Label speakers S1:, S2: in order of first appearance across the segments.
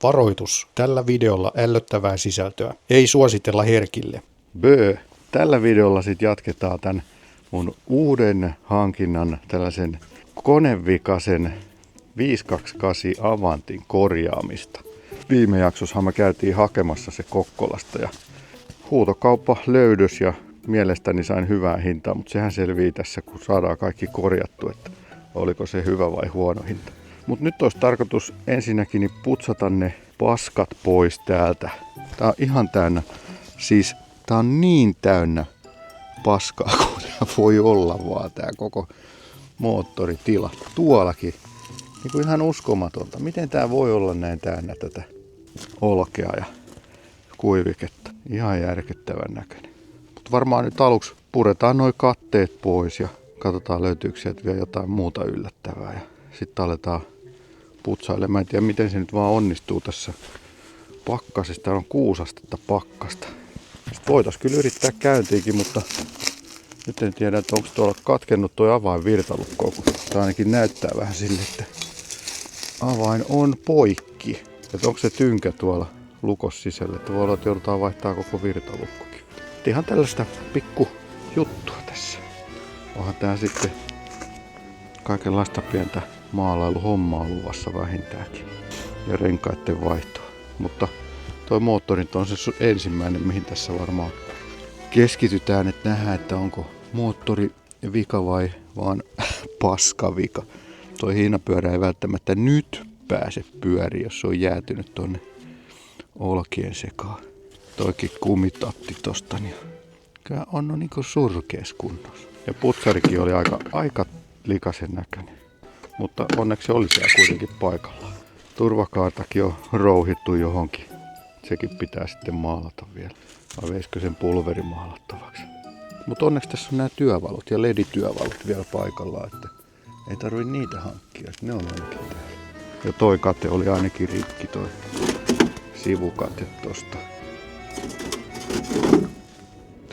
S1: Varoitus. Tällä videolla ällöttävää sisältöä. Ei suositella herkille.
S2: Tällä videolla sitten jatketaan tämän mun uuden hankinnan tällaisen konevikasen 528 Avantin korjaamista. Viime jaksossahan me käytiin hakemassa se Kokkolasta ja huutokauppa löydös ja mielestäni sain hyvää hintaa, mutta sehän selvii tässä, kun saadaan kaikki korjattu, että oliko se hyvä vai huono hinta. Mutta nyt olisi tarkoitus ensinnäkin niin putsata ne paskat pois täältä. Tää on ihan täynnä, siis tää on niin täynnä paskaa kuin voi olla vaan tää koko moottoritila. Tuollakin, niin kuin ihan uskomatonta. Miten tää voi olla näin täynnä tätä olkea ja kuiviketta. Ihan järkyttävän näköinen. Mutta varmaan nyt aluksi puretaan noi katteet pois ja katsotaan löytyykö sieltä vielä jotain muuta yllättävää. Ja sitten aletaan putsailemaan. Mä en tiedä miten se nyt vaan onnistuu tässä pakkasessa. Täällä on 6 astetta pakkasta. Sitten voitaisiin kyllä yrittää käyntiinkin, mutta nyt en tiedä, että onko tuolla katkennut tuo avainvirtalukko, kun tämä ainakin näyttää vähän sille, että avain on poikki. Että onko se tynkä tuolla lukos sisällä, että voi olla, että joudutaan vaihtaa koko virtalukkokin. Ihan tällaista pikku juttua tässä. Onhan tää sitten kaikenlaista pientä maalailuhommaa luvassa vähintäänkin. Ja renkaiden vaihtoa. Mutta toi moottori on se ensimmäinen, mihin tässä varmaan keskitytään, että nähdään, että onko moottori vika vai vaan paskavika. Toi hiinapyörä ei välttämättä nyt pääse pyöriin, jos se on jäätynyt tonne olkien sekaan. Toikin kumitatti tosta, niin kyllä on niinku surkees kunnossa. Ja putsarikin oli aika likaisen näköinen. Mutta onneksi se oli siellä kuitenkin paikallaan. Turvakaartakin on rouhittu johonkin. Sekin pitää sitten maalata vielä. Vai veisikö sen pulveri maalattavaksi. Mutta onneksi tässä on nämä työvalot ja ledityövalot vielä paikallaan, että ei tarvi niitä hankkia. Ne on ainakin täällä. Ja toi kate oli ainakin rikki, toi sivukate tosta.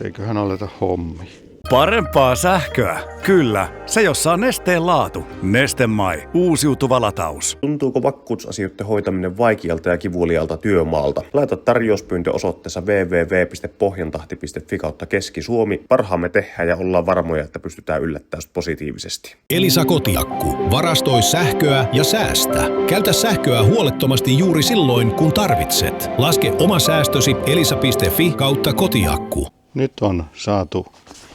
S2: Eiköhän aleta hommia.
S3: Parempaa sähköä? Kyllä, se jossa on Nesteen laatu. Neste MY, uusiutuva lataus.
S4: Tuntuuko vakuutusasioiden hoitaminen vaikealta ja kivulialta työmaalta? Laita tarjouspyyntö osoitteessa www.pohjantahti.fi/Keski-Suomi. Parhaamme tehdään ja ollaan varmoja, että pystytään yllättämään positiivisesti.
S5: Elisa Kotiakku. Varastoi sähköä ja säästä. Käytä sähköä huolettomasti juuri silloin, kun tarvitset. Laske oma säästösi elisa.fi/kotiakku.
S2: Nyt on saatu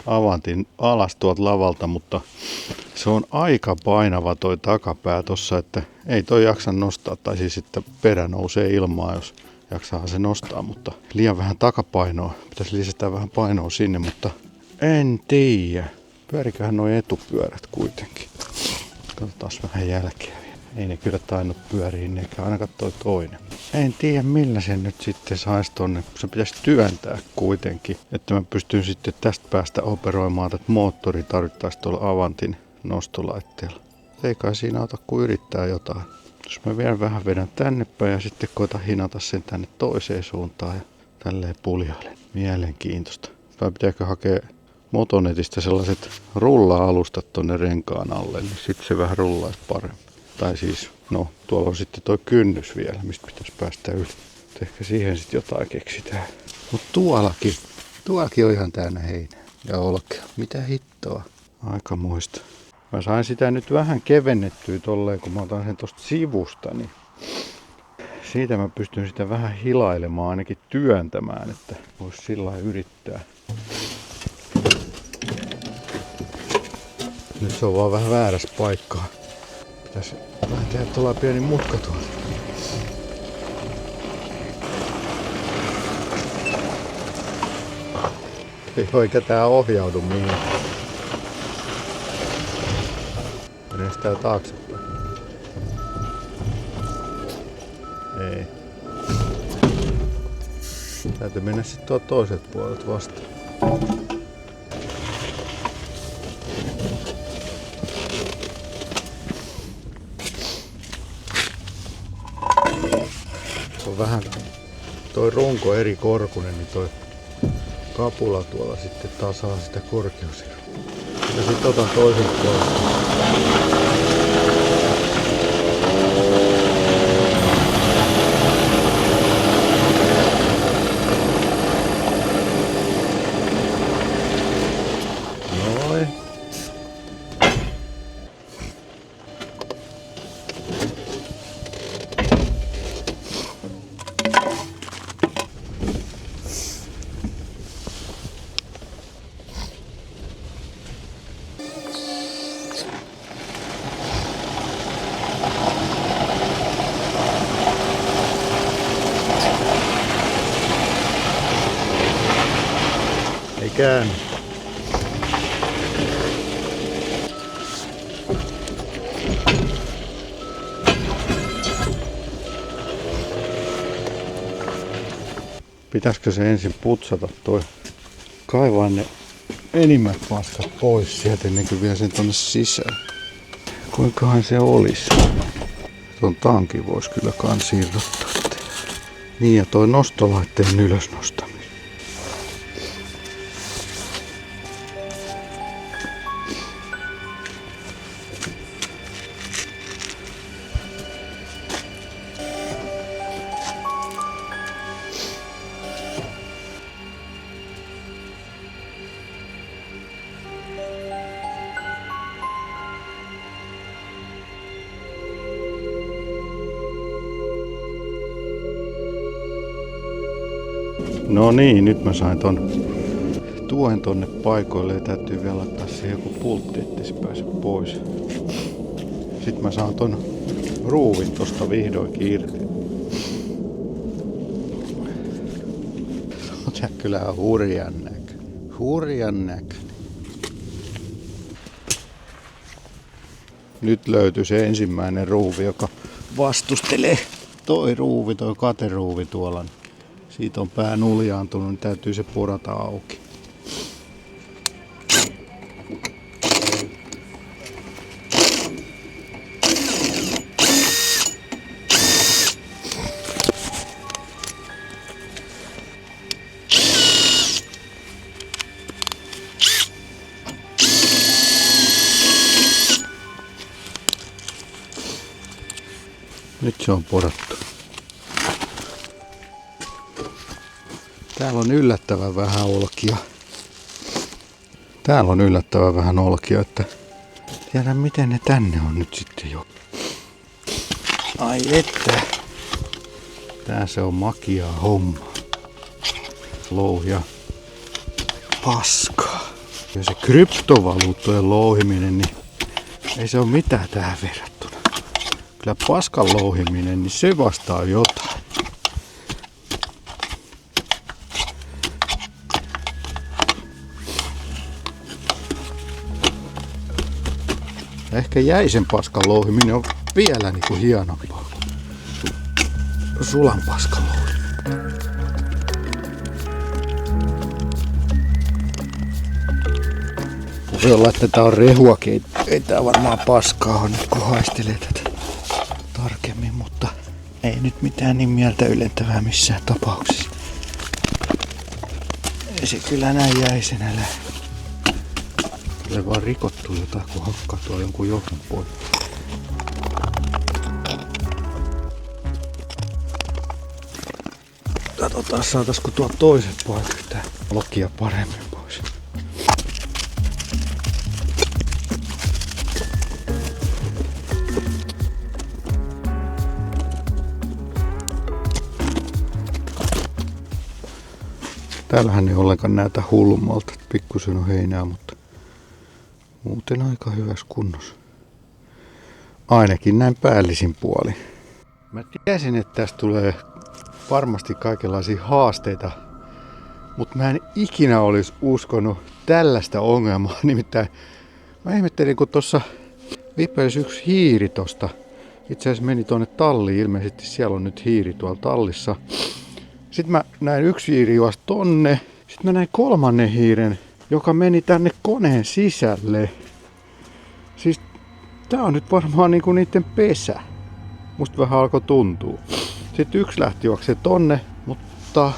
S2: Avantin alas tuolta lavalta, mutta se on aika painava toi takapää tossa, että ei toi jaksa nostaa, tai siis että perä nousee ilmaan, jos jaksaa se nostaa, mutta liian vähän takapainoa. Pitäisi lisätä vähän painoa sinne, mutta en tiedä. Pyöriköhän nuo etupyörät kuitenkin. Katsotaan vähän jälkeä vielä. Ei ne kyllä tainnut pyöriä, eikä ainakaan toi toinen. En tiedä millä sen nyt sitten saisi tonne. Se pitäisi työntää kuitenkin, että mä pystyn sitten tästä päästä operoimaan tätä moottoria tarvittaisiin tuolla Avantin nostolaitteella. Ei kai siinä auta kuin yrittää jotain. Jos mä vielä vähän vedän tänne päin ja sitten koitan hinata sen tänne toiseen suuntaan ja tälleen puljailen. Mielenkiintoista. Vai pitääkö hakea Motonetista sellaiset rulla-alustat tonne renkaan alle, niin sitten se vähän rullaisi paremmin. Tai siis, no, tuolla on sitten toi kynnys vielä, mistä pitäisi päästä yli. Ehkä siihen sitten jotain keksitään. Mutta tuollakin on ihan täynnä heinää ja olkea. Mitä hittoa? Aika muista. Mä sain sitä nyt vähän kevennettyä tolleen, kun mä otan sen tosta sivusta, niin siitä mä pystyn sitä vähän hilailemaan, ainakin työntämään, että vois sillä lailla yrittää. Nyt se on vaan vähän väärässä paikkaa. Pitäisi vähän tehdä tuolla pieni mutka tuolla. Ei oikein tää ohjaudu mihin. Menen sitä taaksepäin. Ei. Täytyy mennä sitten tuolta toiselta puolelta vastaan. On vähän toi runko eri korkunen, niin toi kapula tuolla sitten tasaa sitä korkeuseroa. Ja sitten otan toisen puolen. käänny. Pitäisikö se ensin putsata toi? Kaivaa ne enimmät paskat pois sieltä ennen kuin vie sen tonne sisään. Kuinkahan se olisi? Tuon tankin voisi kyllä kans irrottaa. Niin ja toi nostolaitteen ylös nostaminen. No niin, nyt mä sain ton tuen tonne paikoille ja täytyy vielä laittaa siihen joku pultti, ettei se pääse pois. Sitten mä saan ton ruuvin tosta vihdoinkin irti. Tää kyllä on hurjan näkö. Hurjan näkö. Nyt löytyy se ensimmäinen ruuvi, joka vastustelee. Toi kateruuvi tuolla. Siitä on pää nuljaantunut, niin täytyy se porata auki. Nyt se on porattu. Täällä on yllättävän vähän olkia. Että tiedän miten ne tänne on nyt sitten jo. Ai että. Tää se on makiaa homma. Louhia paskaa. Ja se kryptovaluuttojen louhiminen, niin ei se ole mitään tähän verrattuna. Kyllä paskan louhiminen, niin se vastaa jotain. Ehkä jäisen paskan louhiminen on vielä niinku hienompaa kuin sulan paskan louhiminen. Voi olla, että tää on rehuakin. Ei tää varmaan paskaa on nyt kun haistelee tätä tarkemmin, mutta ei nyt mitään niin mieltä ylentävää missään tapauksessa. Ei se kyllä näin jäisenä lähde. Kyllä vaan rikottuu jotain, kun hakkaa tuo jonkun johdon pois. Katsotaan saataisiko tuo toiset paikat tää lokia paremmin pois. Täällähän ei ollenkaan näytä hullummalta, että pikkusen on heinää, mutta muuten aika hyvässä kunnossa. Ainakin näin päällisin puoli. Mä tiesin, että tästä tulee varmasti kaikenlaisia haasteita, mutta mä en ikinä olisi uskonut tällaista ongelmaa. Nimittäin mä ihmettelin, kun tuossa vipelisi yksi hiiri tosta. Itse asiassa meni tuonne talliin, ilmeisesti siellä on nyt hiiri tuolla tallissa. Sitten mä näin yksi hiiri juosi tonne. Sitten mä näin kolmannen hiiren, joka meni tänne koneen sisälle. Siis tää on nyt varmaan niinku niitten pesä. Musta vähän alkoi tuntua. Sitten yksi lähti juokseen tonne, mutta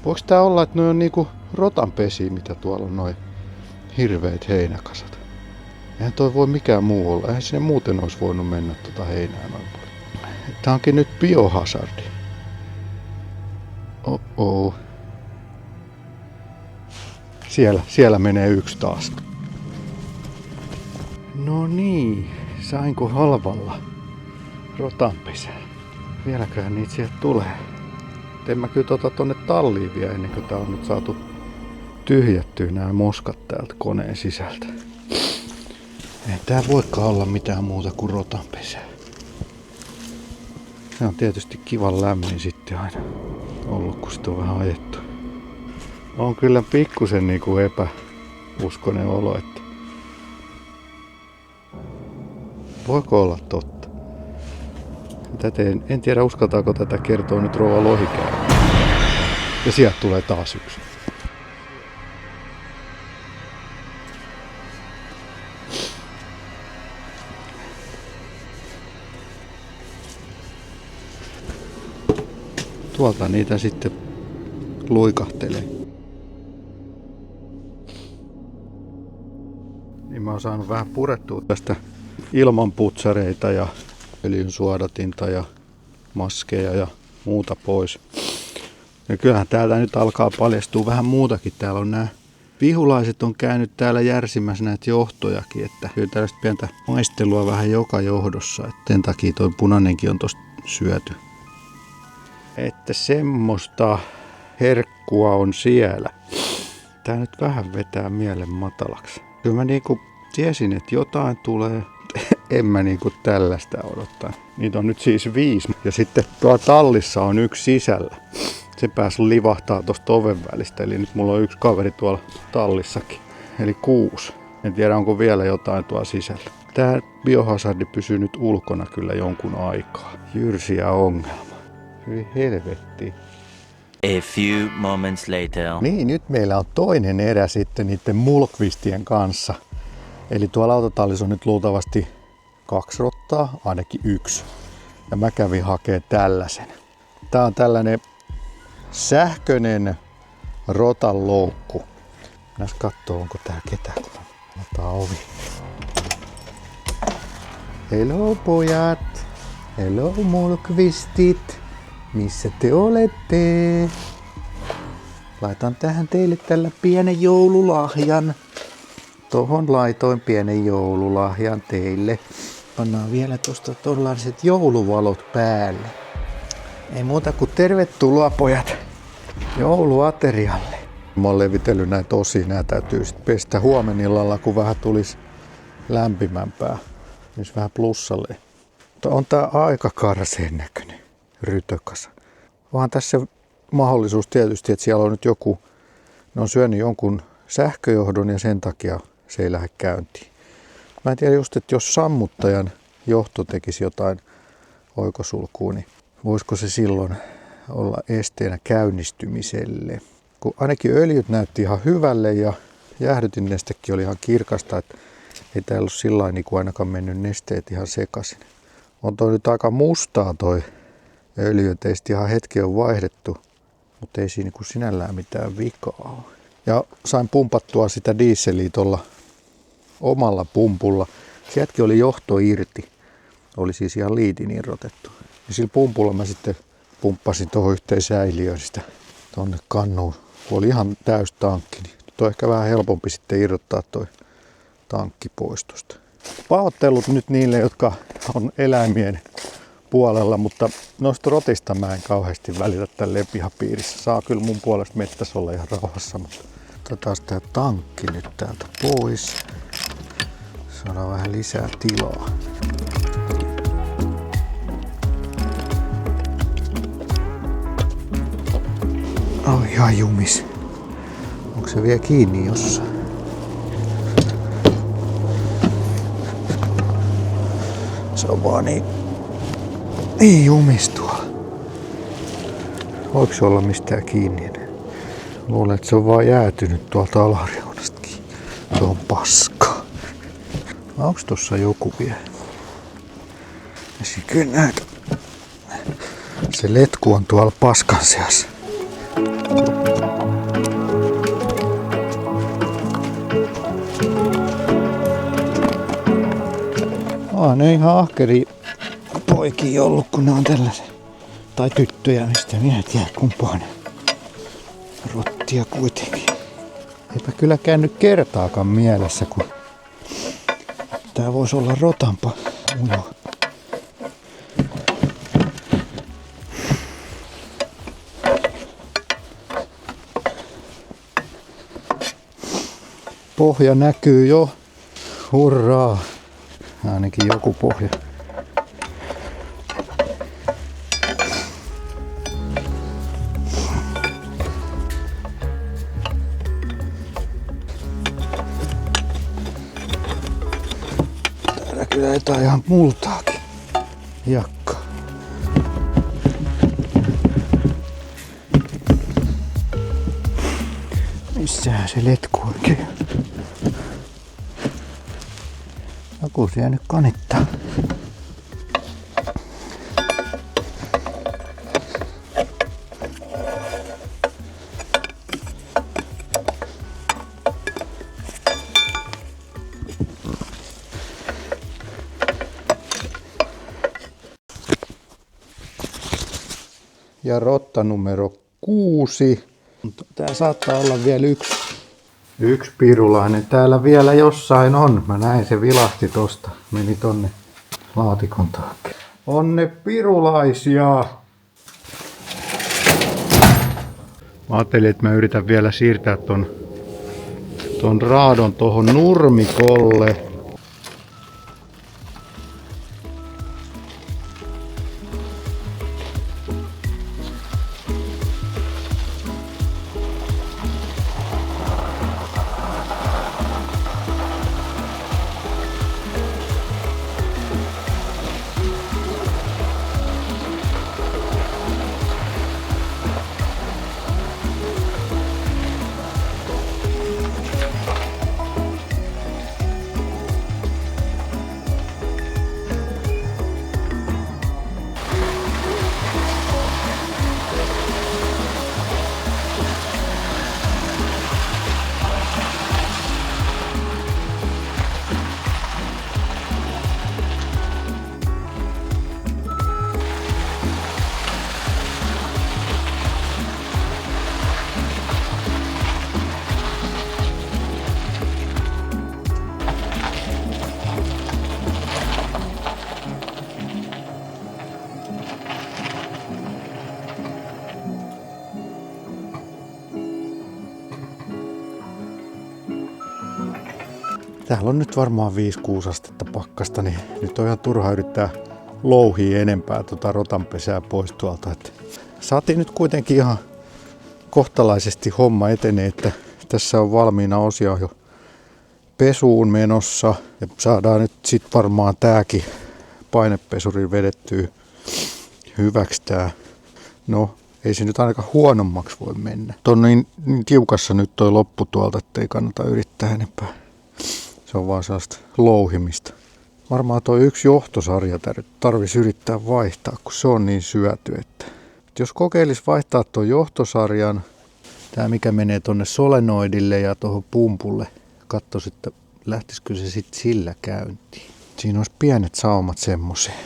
S2: voiko tää olla, että noi on niinku rotanpesiä, mitä tuolla on noi hirveet heinäkasat? Eihän toi voi mikään muu olla. Eihän sinne muuten olisi voinut mennä tota heinää noin paljon. Tää onkin nyt biohazardi. Oh. Siellä menee yksi taas. No niin, sainko halvalla rotanpesää? Vieläköhän niitä sieltä tulee. En mä kyllä tonne talliin vielä ennen kuin tää on nyt saatu tyhjättyä nämä moskat täältä koneen sisältä. Ei tää voikaan olla mitään muuta kuin rotanpesää. Se on tietysti kivan lämmin sitten aina ollut, kun sitä on vähän ajettu. On kyllä pikkusen niinku epäuskoinen olo, että voiko olla totta. En tiedä uskaltaako tätä kertoa nyt rouva Lohikäärme. Ja sieltä tulee taas yksi. Tuolta niitä sitten luikahtelee. Niin mä oon saanut vähän purettua tästä ilmanputsareita ja öljynsuodatinta ja maskeja ja muuta pois. Ja kyllähän täältä nyt alkaa paljastua vähän muutakin. Täällä on nämä vihulaiset on käynyt täällä järsimässä näitä johtojakin, että kyllä tällaista pientä maistelua vähän joka johdossa. Et sen takia toi punainenkin on tosta syöty. Että semmoista herkkua on siellä. Tää nyt vähän vetää mielen matalaksi. Kyllä mä niinku tiesin, että jotain tulee. En mä niinku tällaista odottaa. Niitä on nyt siis 5. Ja sitten tuolla tallissa on 1 sisällä. Se pääsi livahtaa tuosta oven välistä. Eli nyt mulla on 1 kaveri tuolla tallissakin. Eli 6. En tiedä onko vielä jotain tuolla sisällä. Tää biohazardi pysyy nyt ulkona kyllä jonkun aikaa. Jyrsiä ongelma. Hyi helvetti.
S6: A few moments later.
S2: Niin, nyt meillä on toinen erä sitten niiden mulkvistien kanssa. Eli tuolla autotallissa on nyt luultavasti 2 rottaa, ainakin 1. Ja mä kävin hakemaan tällaisen. Tää on tällainen sähköinen rotan loukku. Näs kattoo, onko tää ketään, kun otetaan ovi. Hello pojat. Hello mulkvistit. Missä te olette? Laitan tähän teille tällä pienen joululahjan. Tohon laitoin pienen joululahjan teille. Pannaan vielä tosta tollaiset jouluvalot päälle. Ei muuta kuin tervetuloa pojat jouluaterialle. Mä oon levitellyt näitä osia. Nää täytyy sit pestä huomenillalla, kun vähän tulisi lämpimämpää. Nyt vähän plussalle. On tää aika karseen näköinen rytökasa. Vaan tässä mahdollisuus tietysti, että siellä on nyt joku, ne on syönyt jonkun sähköjohdon ja sen takia se ei lähde käyntiin. Mä en tiedä just, että jos sammuttajan johto tekisi jotain oikosulkua, niin voisiko se silloin olla esteenä käynnistymiselle. Kun ainakin öljyt näytti ihan hyvälle ja jäähdytinnestekin oli ihan kirkasta, että ei täällä ole sillain niin kuin ainakaan mennyt nesteet ihan sekaisin. On toi nyt aika mustaa toi öljy, että ei ihan hetki on vaihdettu, mutta ei siinä niin sinällään mitään vikaa ole. Ja sain pumpattua sitä dieseliä tuolla omalla pumpulla. Sieltäkin oli johto irti. Oli siis ihan liitin irrotettu. Ja sillä pumpulla mä sitten pumppasin tuohon yhteen säiliöön sitä tonne kannuun. Kun oli ihan täys tankki, niin nyt on ehkä vähän helpompi sitten irrottaa toi tankki pois tosta. Pahoittelut nyt niille, jotka on eläimien puolella, mutta noista rotista mä en kauheasti välitä tälle pihapiirissä. Saa kyllä mun puolesta mettäs olla ihan rauhassa, mutta otetaan tää tankki nyt täältä pois. Saadaan vähän lisää tilaa. Oh, ihan jumis. Onko se vielä kiinni jossain? Se on vaan niin jumis tuolla. Voiko se olla mistään kiinni? Luulen, että se on vaan jäätynyt tuolta alareunastakin. Se on paskaa. Onko tossa joku vielä? Kyllä näitä. Se letku on tuolla paskan seassa. Ne ihan ahkeri poikia ollut, kun ne on tällaisia. Tai tyttöjä, mistä minä tiedän kumpaan. Rottia kuitenkin. Eipä kyllä käynyt kertaakaan mielessä, kun tää voisi olla rotanpa ujo. Pohja näkyy jo. Hurraa. Ainakin joku pohja. Kyllä jotain ihan multaakin. Jakka. Missähän se letku oikein? Joku se nyt kanittaa. Ja rotta numero 6. Tää saattaa olla vielä yksi pirulainen. Täällä vielä jossain on. Mä näin, se vilahti tosta. Meni tonne laatikon taakse. On ne pirulaisia. Mä ajattelin, että mä yritän vielä siirtää ton raadon tohon nurmikolle. Täällä on nyt varmaan 5-6 astetta pakkasta, niin nyt on ihan turha yrittää louhia enempää rotanpesää pois tuolta. Että saatiin nyt kuitenkin ihan kohtalaisesti homma etenee, että tässä on valmiina osia jo pesuun menossa. Ja saadaan nyt sit varmaan tääkin painepesuri vedettyä hyväksi tää. No, ei se nyt ainakaan huonommaksi voi mennä. On niin tiukassa nyt toi loppu tuolta, ettei kannata yrittää enempää. Se on vaan sellaista louhimista. Varmaan tuo yksi johtosarja tarvitsisi yrittää vaihtaa, kun se on niin syöty. Että jos kokeilisi vaihtaa tuon johtosarjan, tämä mikä menee tuonne solenoidille ja tuohon pumpulle, katsoisi, että lähtisikö se sitten sillä käyntiin. Siinä olisi pienet saumat semmoiseen.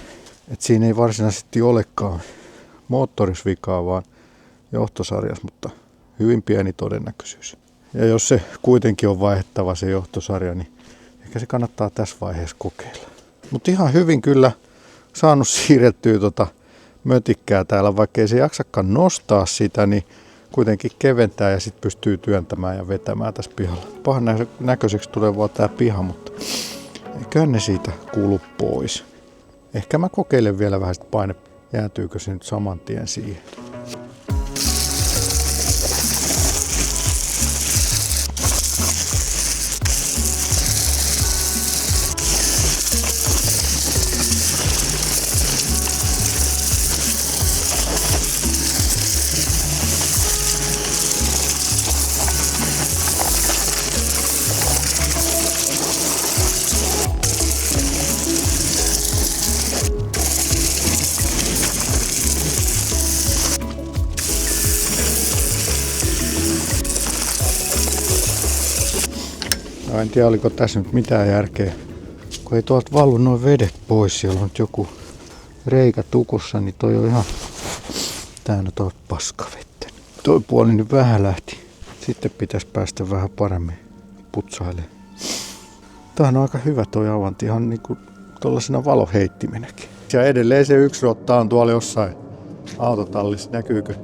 S2: Että siinä ei varsinaisesti olekaan moottorisvikaa, vaan johtosarjas, mutta hyvin pieni todennäköisyys. Ja jos se kuitenkin on vaihdettava se johtosarja, niin ehkä se kannattaa tässä vaiheessa kokeilla. Mutta ihan hyvin kyllä saanut siirrettyä mötikkää täällä, vaikka ei se jaksakaan nostaa sitä, niin kuitenkin keventää ja sitten pystyy työntämään ja vetämään tässä pihalla. Pahan näköiseksi tulee vaan tää piha, mutta eiköhän ne siitä kuulu pois. Ehkä mä kokeilen vielä vähän sitä paine, jäätyykö se nyt saman tien siihen. En tiedä, oliko tässä nyt mitään järkeä, kun ei tuolta vallu noin vedet pois. Siellä on nyt joku reikä tukussa, niin toi on ihan täynnä tuolta paskavettä. Toi puoli nyt vähän lähti. Sitten pitäisi päästä vähän paremmin putsailemaan. Tää on aika hyvä toi avanti, ihan niinku tollasena valoheittimenäkin. Ja edelleen se yksi rotta on tuolla jossain autotallissa, näkyykö?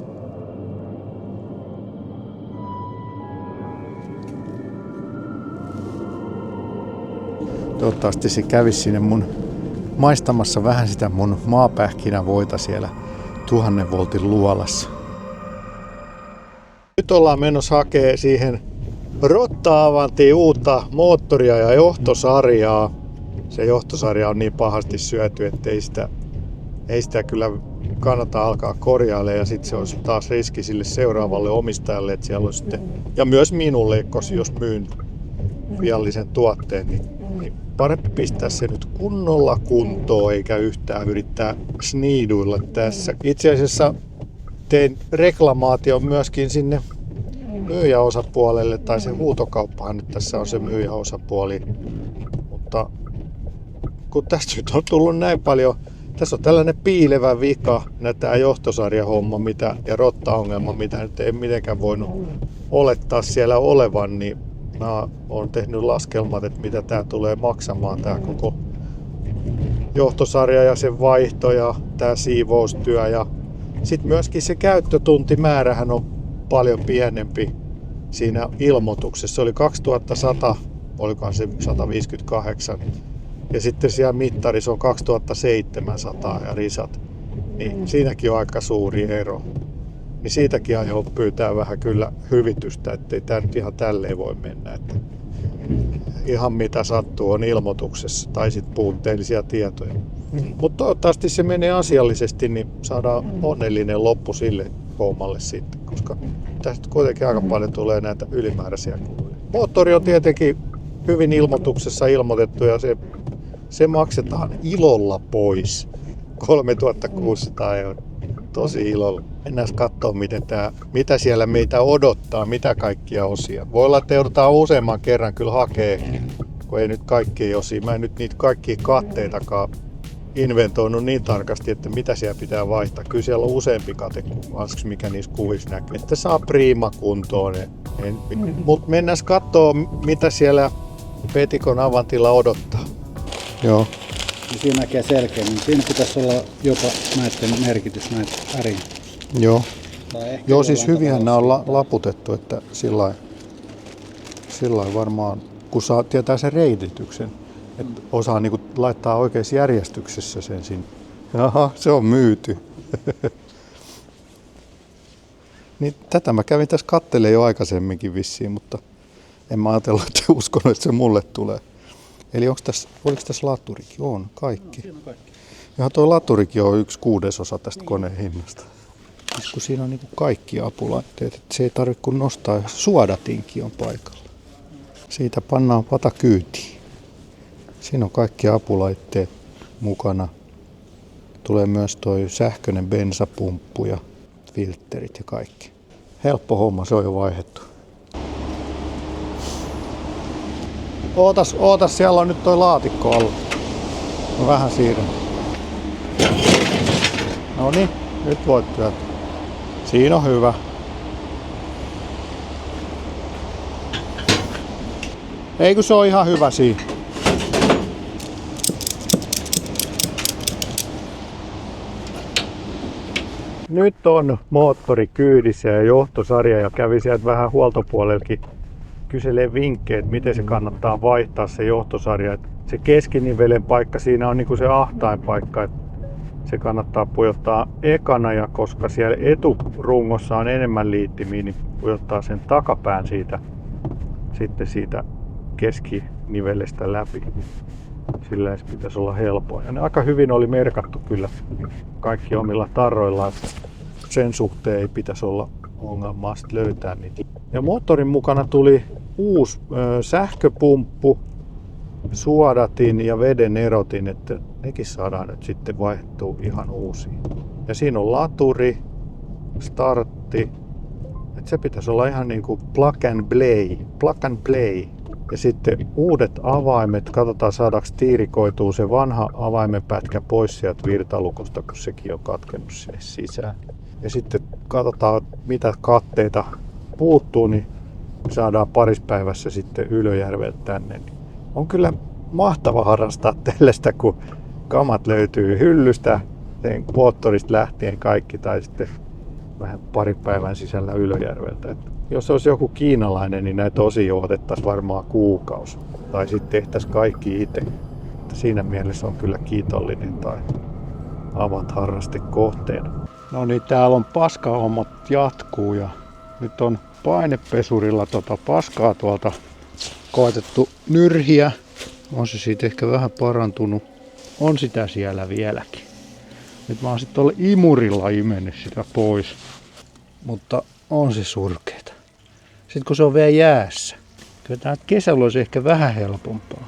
S2: Toivottavasti se kävisi sinne maistamassa vähän sitä mun maapähkinävoita siellä 1000 voltin luolassa. Nyt ollaan menossa hakemaan siihen rotta-avantiin uutta moottoria ja johtosarjaa.
S1: se johtosarja on niin pahasti syöty, että ei sitä kyllä kannata alkaa korjailemaan. Ja sitten se on taas riski sille seuraavalle omistajalle, että siellä on sitten, ja myös minulle, koska jos myyn viallisen tuotteen, niin parempi pistää se nyt kunnolla kuntoon, eikä yhtään yrittää sniiduilla tässä. Itse asiassa tein reklamaation myöskin sinne myyjäosapuolelle, tai se huutokauppahan nyt tässä on se myyjäosapuoli. Mutta kun tästä nyt on tullut näin paljon, tässä on tällainen piilevä vika, tämä johtosarjahomma ja rottaongelma, mitä nyt ei mitenkään voinut olettaa siellä olevan, niin mä oon tehnyt laskelmat, että mitä tää tulee maksamaan, tää koko johtosarja ja sen vaihto ja tää siivoustyö. Ja sitten myöskin se käyttötuntimäärähän on paljon pienempi siinä ilmoituksessa. Se oli 2100, olikohan se 158. Ja sitten siellä mittarissa on 2700 ja risat. Niin siinäkin on aika suuri ero. Niin siitäkin aioo pyytää vähän kyllä hyvitystä, ettei tämä nyt ihan tälleen voi mennä. Että ihan mitä sattuu on ilmoituksessa tai sitten puutteellisia tietoja. Mutta toivottavasti se menee asiallisesti, niin saadaan onnellinen loppu sille hommalle sitten, koska tästä kuitenkin aika paljon tulee näitä ylimääräisiä kuluja. Moottori on tietenkin hyvin ilmoituksessa ilmoitettu ja se maksetaan ilolla pois. 3600 €. Tosi ilolla. Mennään katsoa, mitä siellä meitä odottaa, mitä kaikkia osia. Voi olla, että joudutaan useamman kerran kyllä hakee, kun ei nyt kaikkia osia. Mä en nyt niitä kaikkia katteitakaan inventoinut niin tarkasti, että mitä siellä pitää vaihtaa. Kyllä siellä on useampi kate, mikä niissä kuvissa näkyy. Että saa priima kuntoon. Mutta mennään katsoa, mitä siellä Petikon Avantilla odottaa. Joo.
S7: Ja siinä näkee selkeämmin. Siinä pitäisi olla jopa näiden merkitys, näiden värin.
S1: Joo. Joo, siis hyvinhän nämä on laputettu, että sillä varmaan, kun saa tietää sen reitityksen, että osaa niinku laittaa oikeassa järjestyksessä sen sinne. Jaha, se on myyty. Niin, tätä mä kävin tässä kattelemaan jo aikaisemminkin vissiin, mutta en mä ajatellut, että uskonut, että se mulle tulee. Eli oliko tässä laturikin? On, kaikki. Ja tuo laturikin on 1/6 tästä koneen hinnasta. Siis kun siinä on niin kuin kaikki apulaitteet, että se ei tarvitse kun nostaa. Suodatinkin on paikalla. Siitä pannaan pata kyytiin. Siinä on kaikki apulaitteet mukana. Tulee myös tuo sähköinen bensapumppu ja filterit ja kaikki. Helppo homma, se on jo vaihdettu. Ootas, siellä on nyt toi laatikko alla. Mä vähän siirrän. Noniin, nyt voit työtä. Siinä on hyvä. Eikö se ole ihan hyvä siinä? Nyt on moottori kyydissä ja johtosarja ja kävi sieltä vähän huoltopuolellekin kyselee vinkkejä, että miten se kannattaa vaihtaa se johtosarja. Se keskinivelen paikka siinä on niinku se ahtain paikka, että se kannattaa pujottaa ekana ja koska siellä eturungossa on enemmän liittimiä, niin pujottaa sen takapään siitä keskinivelestä läpi. Sillä se pitäisi olla helppoa. Ja ne aika hyvin oli merkattu kyllä kaikki omilla tarroilla, että sen suhteen ei pitäisi olla ongelmaa löytää niitä. Ja moottorin mukana tuli uusi sähköpumppu, suodatin ja veden erotin, että nekin saadaan nyt sitten vaihdettua ihan uusiin. Ja siinä on laturi, startti, että se pitäisi olla ihan niin kuin plug and play. Ja sitten uudet avaimet, katsotaan saadaanko tiirikoituu se vanha avaimenpätkä pois sieltä virtalukosta, kun sekin on katkennut sinne sisään. Ja sitten katsotaan mitä katteita puuttuu, niin saadaan parispäivässä sitten Ylöjärveltä tänne. On kyllä mahtava harrastaa tällaista, kun kamat löytyy hyllystä, sen moottorista lähtien kaikki, tai sitten vähän parin päivän sisällä Ylöjärveltä. Et jos olisi joku kiinalainen, niin näitä osia otettaisiin varmaan kuukausi. Tai sitten tehtäisiin kaikki itse. Siinä mielessä on kyllä kiitollinen tai Avant-harrastekohteena. No niin, täällä on paskahommat jatkuu ja nyt on painepesurilla paskaa tuolta koetettu nyrhiä On se siitä ehkä vähän parantunut. On sitä siellä vieläkin. Nyt mä oon sitten tuolla imurilla imennyt sitä pois. Mutta on se surkeeta. Sitten kun se on vielä jäässä. Kyllä tää kesällä olisi ehkä vähän helpompaa.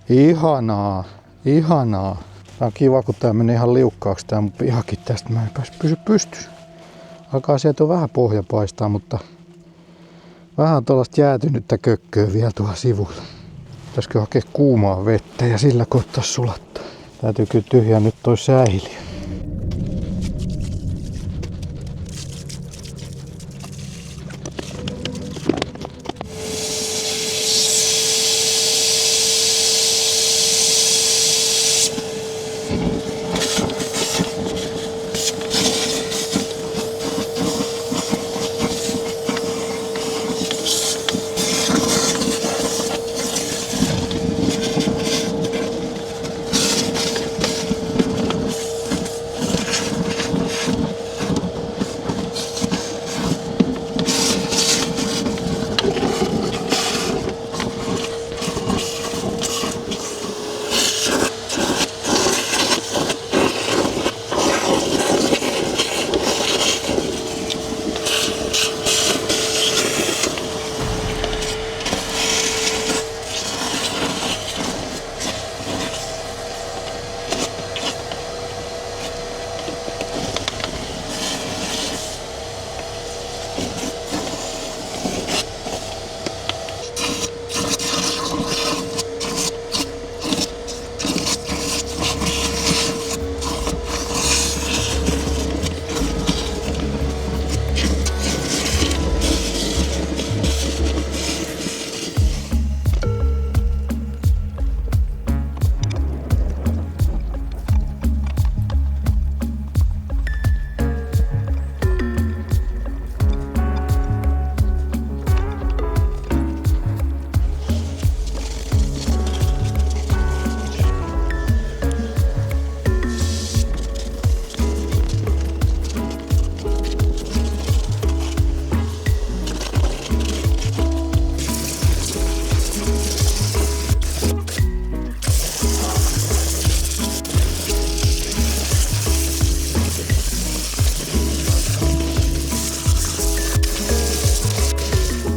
S1: Ihanaa, ihanaa. Tää on kiva, kun tää menee ihan liukkaaksi tää mun pihakin tästä. Mä en pysy pystyssä. Alkaa sieltä vähän pohja paistaa, mutta vähän tuollaista jäätynyttä kökköä vielä tuolla sivulla. Pitäisikö hakea kuumaa vettä ja sillä koittaa sulattaa. Täytyy kyllä tyhjää nyt toi säiliö.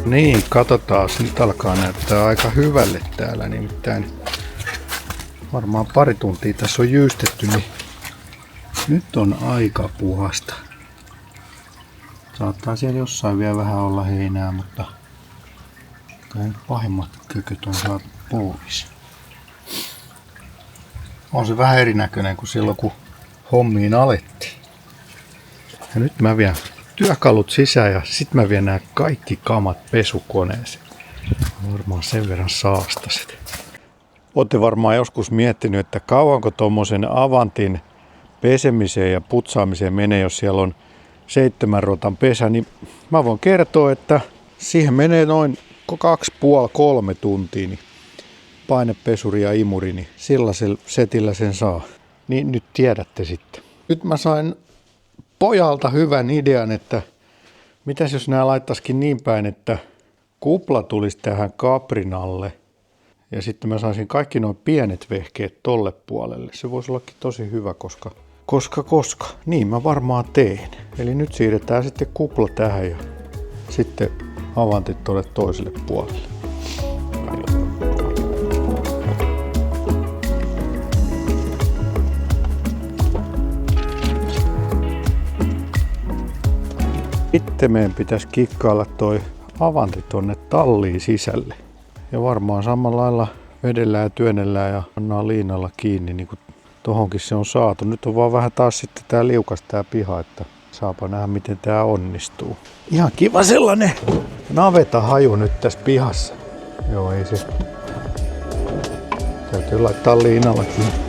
S1: Niin, katsotaan. Nyt alkaa näyttää aika hyvälle täällä. Nimittäin varmaan pari tuntia tässä on jyystetty, niin nyt on aika puhasta. Saattaa siellä jossain vielä vähän olla heinää, mutta kyllä pahimmat kököt on saatu pois. On se vähän erinäköinen kuin silloin, kun hommiin alettiin. Ja nyt mä vien työkalut sisään ja sit mä vien nämä kaikki kamat pesukoneeseen. Varmaan sen verran saastaset. Ootte varmaan joskus miettinyt, että kauanko tommosen Avantin pesemiseen ja putsaamiseen menee, jos siellä on 7 rotan pesä, niin mä voin kertoa, että siihen menee noin 2,5-3 tuntia. Niin painepesuri ja imuri, niin sillä setillä sen saa. Niin nyt tiedätte sitten. Nyt mä sain pojalta hyvän idean, että mitäs jos nämä laittaisikin niin päin, että kupla tulisi tähän kaprin alle ja sitten mä saisin kaikki nuo pienet vehkeet tolle puolelle. Se voisi ollakin tosi hyvä, koska. Niin mä varmaan teen. Eli nyt siirretään sitten kupla tähän ja sitten avantit tuolle toiselle puolelle. Sitten meidän pitäisi kikkailla toi avanti tonne talliin sisälle. Ja varmaan samalla lailla vedellään ja työnnellään ja pannaan liinalla kiinni, niin kuin tohonkin se on saatu. Nyt on vaan vähän taas sitten tää liukas tää piha, että saapa nähdä miten tää onnistuu. Ihan kiva sellainen naveta haju nyt tässä pihassa. Joo, ei se. Täytyy laittaa liinalla kiinni.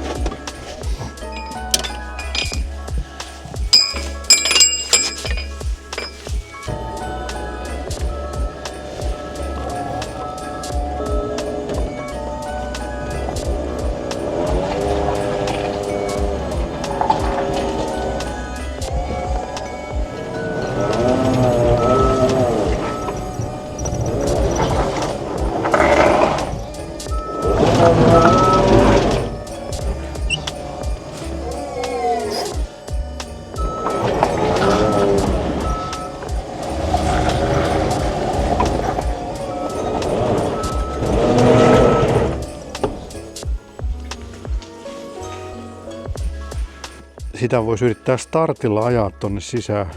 S1: sitä voisi yrittää startilla ajaa tonne sisään,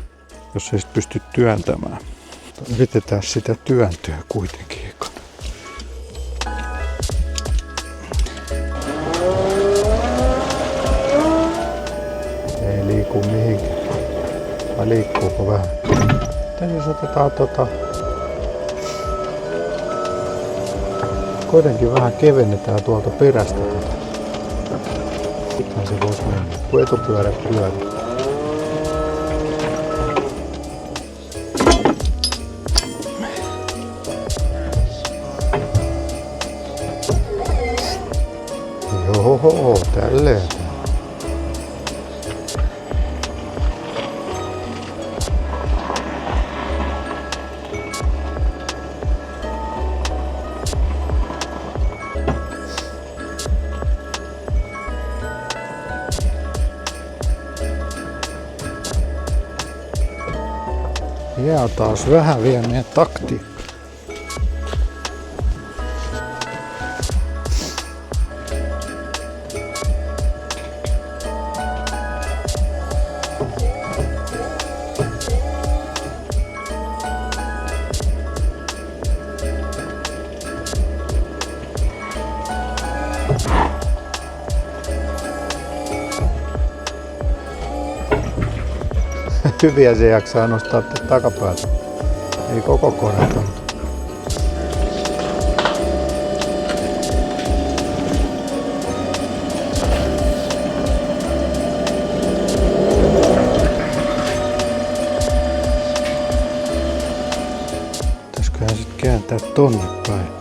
S1: jos ei sit pysty työntämään. Yritetään sitä työntöä kuitenkin. Ei liiku mihinkään. Vai liikkuuko vähän? Miten jos otetaan kuitenkin vähän kevennetään tuolta perästä. Sittenhän se voisi mennä, kun etupyörä pyörii. Joo, tälleen. Ja taas vähän vielä meidän taktiikka. Hyviä se jaksaa nostaa takapäätä. Ei koko koneita. Pitäisiköhän sit kääntää tonne päin.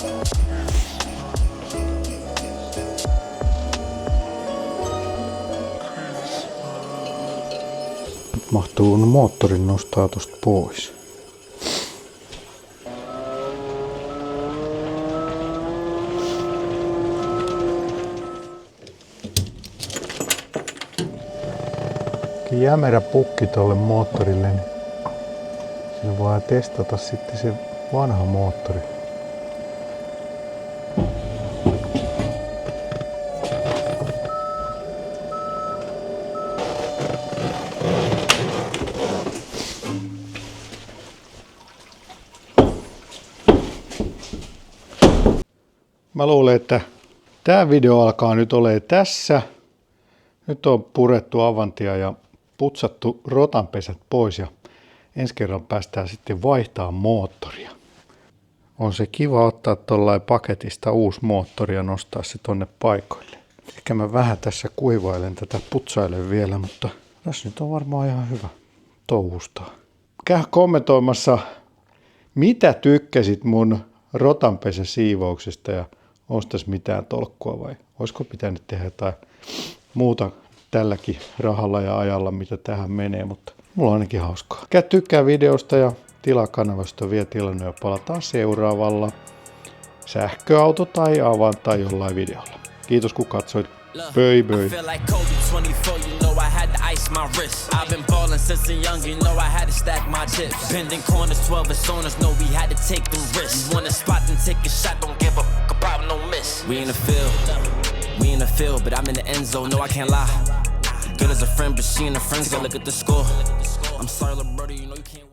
S1: Mahtuu moottorin nostaa tosta pois. Jämerä pukki tolle moottorille, niin sillä voi testata sitten se vanha moottori. Mä luulen, että tämä video alkaa nyt olemaan tässä. Nyt on purettu Avantia ja putsattu rotanpesät pois ja ensi kerran päästään sitten vaihtaa moottoria. On se kiva ottaa tuollain paketista uusi moottori ja nostaa se tonne paikoille. Ehkä mä vähän tässä kuivailen tätä putsailen vielä, mutta tässä nyt on varmaan ihan hyvä touhustaa. Käy kommentoimassa, mitä tykkäsit mun rotanpesän siivouksesta ja onko tässä mitään tolkkua vai olisiko pitänyt tehdä jotain muuta tälläkin rahalla ja ajalla, mitä tähän menee, mutta mulla on ainakin hauskaa. Käy tykkää videosta ja tilaa kanavasta vielä tilannut ja palataan seuraavalla sähköauto tai avan tai jollain videolla. Kiitos kun katsoit. Böi böi. Ice my wrist. I've been ballin' since a young, you know I had to stack my chips. Bending corners, 12 personas, know we had to take them risks. You want a spot and take a shot, don't give a fuck about no miss. We in the field, but I'm in the end zone, no I can't lie. Good as a friend, but she and her friends go look at the score. I'm sorry, little brother, you know you can't.